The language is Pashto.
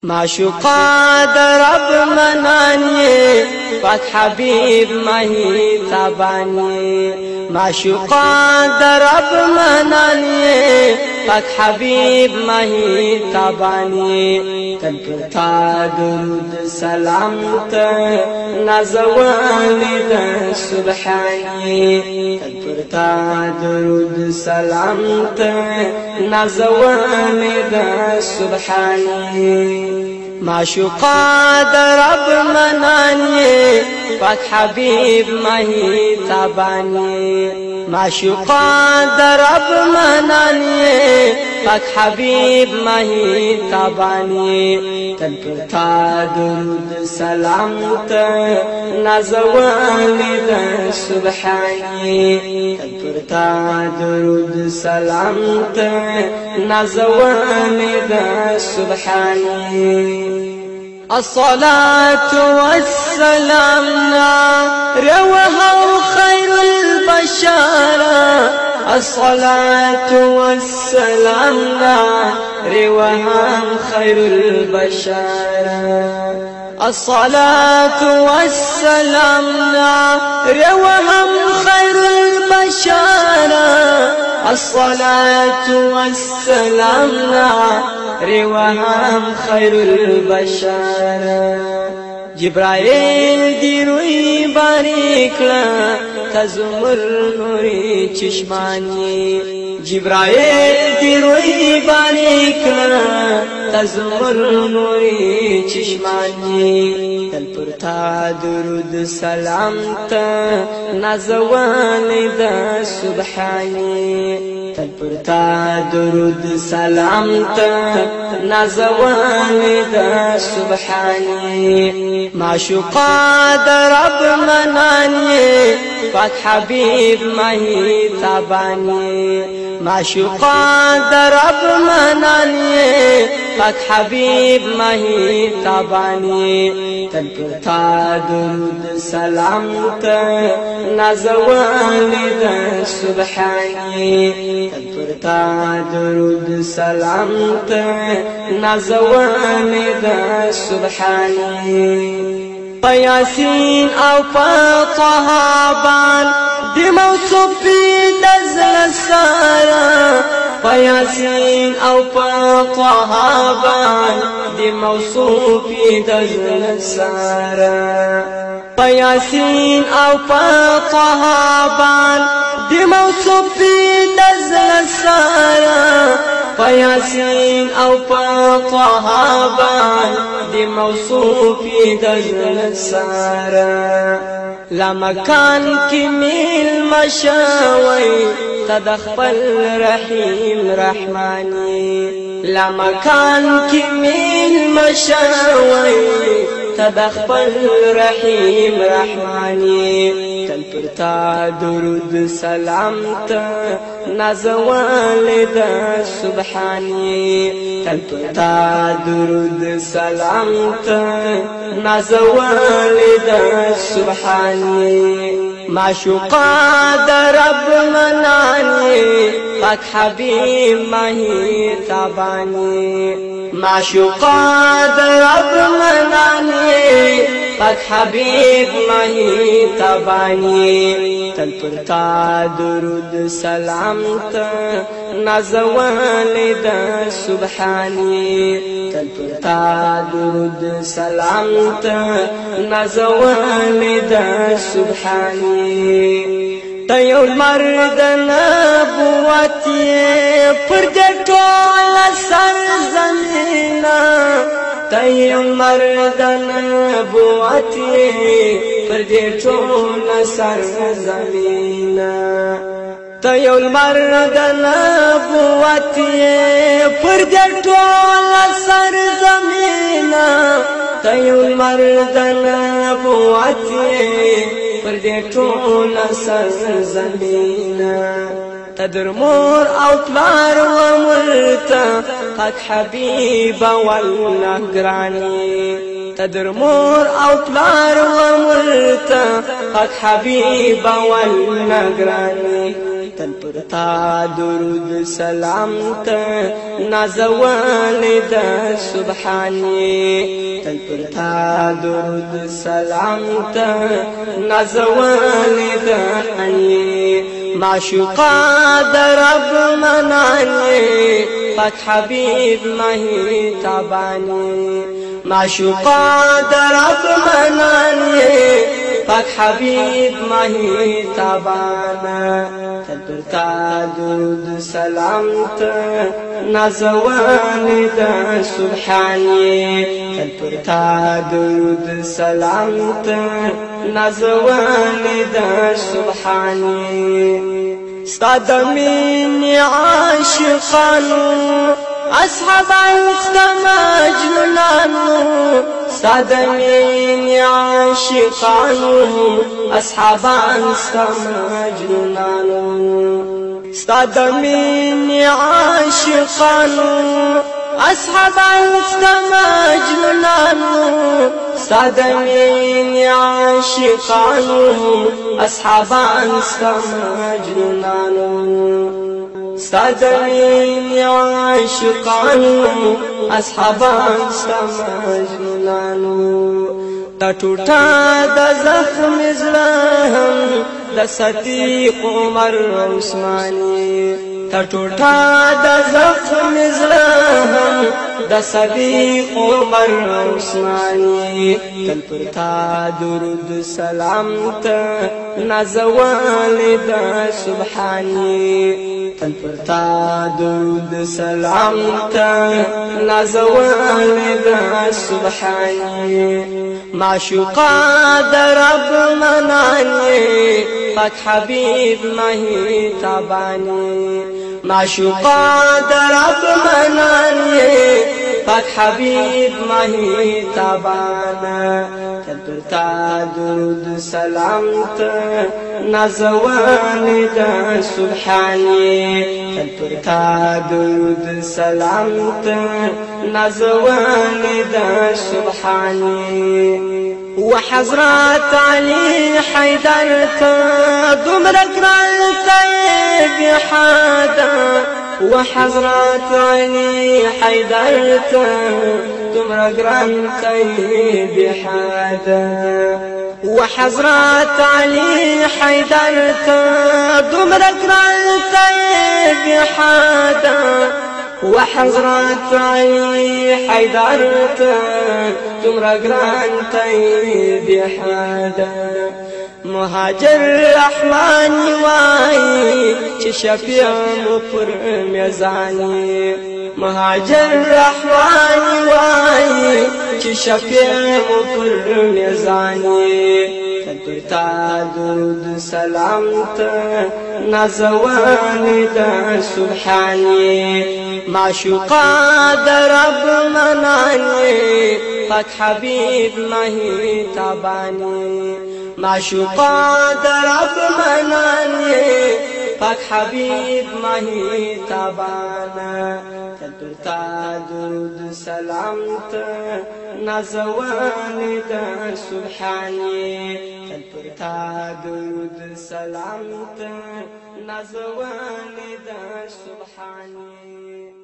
معشوقا در رب منانی پاک حبیب ماهی تابانی معشوقا در رب منانی پاک حبیب ماهی تابانی تن پر تا درود سلام تا نازوانی د سبحانی تن پر تا درود سلام تا نازوانی د سبحانی معشوقا در رب منانی پاک حبیب ماهی تابانی معشوقا در رب منانی پاک حبیب ماهی تابانی تن پر تا درود سلام تا نازوانی د سبحانی تن پر تا درود سلام تا نازوانی د سبحانی الصلاة والسلام روها خير البشر الصلاة والسلام روها خير البشر الصلاة والسلام روها خير البشر الصلاة والسلام روهم خير البشر جبرائيل دي روي بارك لا تزمر نوري چشماني جبرائيل دي روي بارك لا تزمر نوري چشماني تل پر تا درود سلام تا نازوانی د سبحانی تل پر تا درود سلام تا نازوانی د سبحانی معشوقا در رب منانی پاک حبیب ماهی تابانی معشوقا در رب منانی پاک حبیب ماهی تابانی تن پر تا درود سلام تا نازوانی د سبحانی تن پر تا درود سلام تا نازوانی د سبحانی پياسين او طهابان دي موصوف في نزل السارة پياسين او طهابان دي موصوف في نزل السارة پياسين او طهابان دي موصوف في نزل السارة پياسين او طهابان دي موصوف في دجل السارة لا مكان كميل مشاوي تدخل رحيم رحماني لا مكان كميل مشاوي تدخل رحيم رحماني تل پر تا درود سلام تا نازوانی د سبحانی تل پر تا درود سلام تا نازوانی د سبحانی معشوقا در رب منانی پاک حبیب ماهی تابانی معشوقا در رب منانی پاک حبیب ماهی تابانی تل پر تا درود سلام تا نازوانی د سبحانی تل پر تا درود سلام تا نازوانی د سبحانی تا یو المرد نبوتی پر د ټول سرزمینا تا یو المرد نبوتی پر د ټول سرزمینا تا یو المرد نبوتی پر د ټول سرزمینا تا یو المرد نبوتی پر دې ټول سرزمینا تدر مور او پلار و ملتا پاک حبیب والنگرانی تدر مور او پلار و ملتا پاک حبیب والنگرانی تل پر تا درود سلام ته نازوانې د سبحانی تل پر تا درود سلام ته نازوانې د حنی معشوقا در رب منانی پاک حبیب مہی تابانی معشوقا در رب منانی پاک حبیب مہی تابانا تل پر تا درود سلام ته نازوانې د سبحانی تل پر تا درود سلام ته نازوانې د سبحانی ستا د مینې عاشقانو اصحابان ستا مجنونانو ستا د مینې عاشقانو اصحابان ستا مجنونانو ستا د مینې عاشقانو اصحابان ستا مجنونانو ستا د مینې عاشقانو اصحابان ستا مجنونانو ستا د مینې عاشقانو اصحابان ستا مجنونانو تا ټوټه د زخم زړه هم د صدیق عمر عثماني تا ټوټه د زخم زړه هم د صدیق عمر عثماني تل پر تا درود سلام ته نازوانې د سبحانی تل پر تا درود سلام ته نازوانې د سبحانی معشوقا در رب منانی پاک حبیب مہی تابانی معشوقا در رب منانی پاک حبیب مہی تابانا تل پر تا درود سلام ته نازوانې د سبحانی تل پر تا درود سلام ته نازوانې د سبحانی وحضرات علي حيدر دومره ګران طيب حدا وحضرات علي حيدر دومره ګران طيب حدا وحضرات علي حيدر دومره ګران طيب حدا وحضرات علي حيدر دومره ګران طيب حدا مهاجر رحمان وای چې شفیع مو پر میزانی مهاجر رحمان وای چې شفیع مو پر میزانی تل پر تا درود سلام ته نازوانې د سبحانی معشوقا در رب منانی پاک حبیب مہی تابانی معشوقا در رب منانی پاک حبیب مہی تابانا تل پر تا درود سلام ته نازوانې د سبحانی تل پر تا درود سلام ته نازوانې د سبحانی